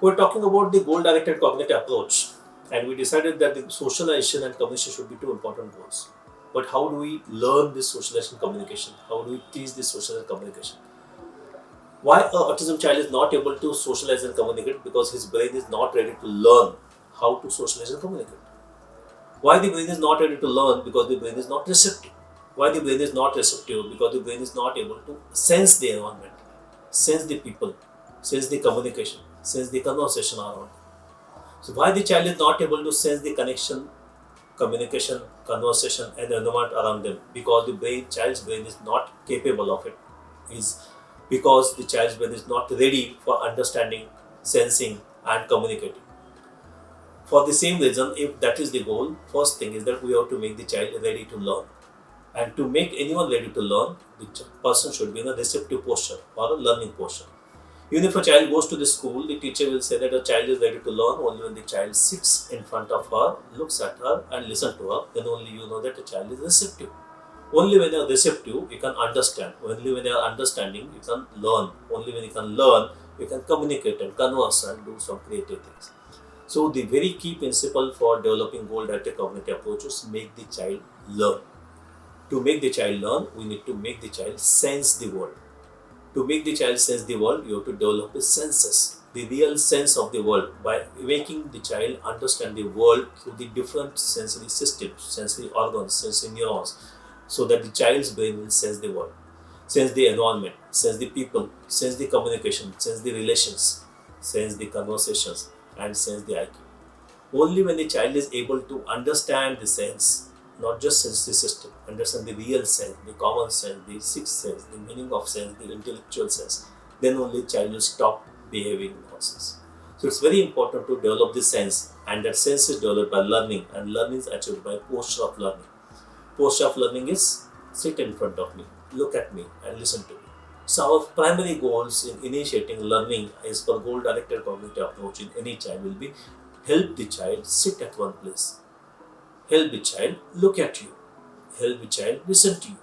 We're talking about the goal-directed cognitive approach, and we decided that the socialization and communication should be two important goals. But how do we learn this socialization and communication? How do we teach this social and communication? Why a autism child is not able to socialize and communicate? Because his brain is not ready to learn how to socialize and communicate. Why the brain is not ready to learn? Because the brain is not receptive. Why the brain is not receptive? Because the brain is not able to sense the environment, sense the people, sense the communication, sense the conversation around. So why the child is not able to sense the connection, communication, conversation and environment around them? Because the child's brain is not capable of it. Is because the child's brain is not ready for understanding, sensing and communicating. For the same reason, if that is the goal, first thing is that we have to make the child ready to learn. And to make anyone ready to learn, the person should be in a receptive posture or a learning posture. Even if a child goes to the school, the teacher will say that a child is ready to learn only when the child sits in front of her, looks at her and listens to her. Then only you know that the child is receptive. Only when you are receptive, you can understand. Only when you are understanding, you can learn. Only when you can learn, you can communicate and converse and do some creative things. So the very key principle for developing goal-directed cognitive approaches, make the child learn. To make the child learn, we need to make the child sense the world. To make the child sense the world, you have to develop the senses, the real sense of the world, by making the child understand the world through the different sensory systems, sensory organs, sensory neurons, so that the child's brain will sense the world, sense the environment, sense the people, sense the communication, sense the relations, sense the conversations, and sense the IQ. Only when the child is able to understand the sense, not just sense the system, understand the real sense, the common sense, the sixth sense, the meaning of sense, the intellectual sense, then only child will stop behaving nonsense. So it's very important to develop the sense, and that sense is developed by learning, and learning is achieved by posture of learning. Posture of learning is sit in front of me, look at me and listen to me. So our primary goals in initiating learning as per goal-directed cognitive approach in any child will be help the child sit at one place, help the child look at you, help the child listen to you,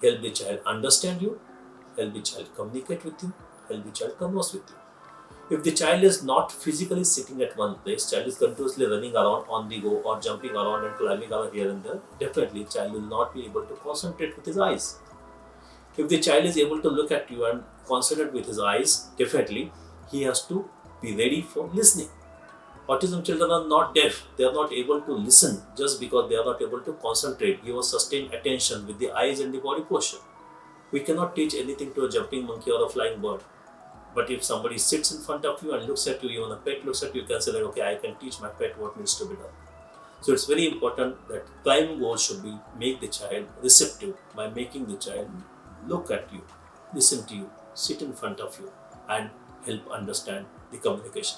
help the child understand you, help the child communicate with you, help the child converse with you. If the child is not physically sitting at one place, child is continuously running around on the go or jumping around and climbing around here and there, definitely child will not be able to concentrate with his eyes. If the child is able to look at you and concentrate with his eyes, definitely he has to be ready for listening. Autism children are not deaf, they are not able to listen just because they are not able to concentrate, give a sustained attention with the eyes and the body posture. We cannot teach anything to a jumping monkey or a flying bird. But if somebody sits in front of you and looks at you, even a pet looks at you, you can say that, okay, I can teach my pet what needs to be done. So it's very important that primary goal should be make the child receptive by making the child look at you, listen to you, sit in front of you and help understand the communication.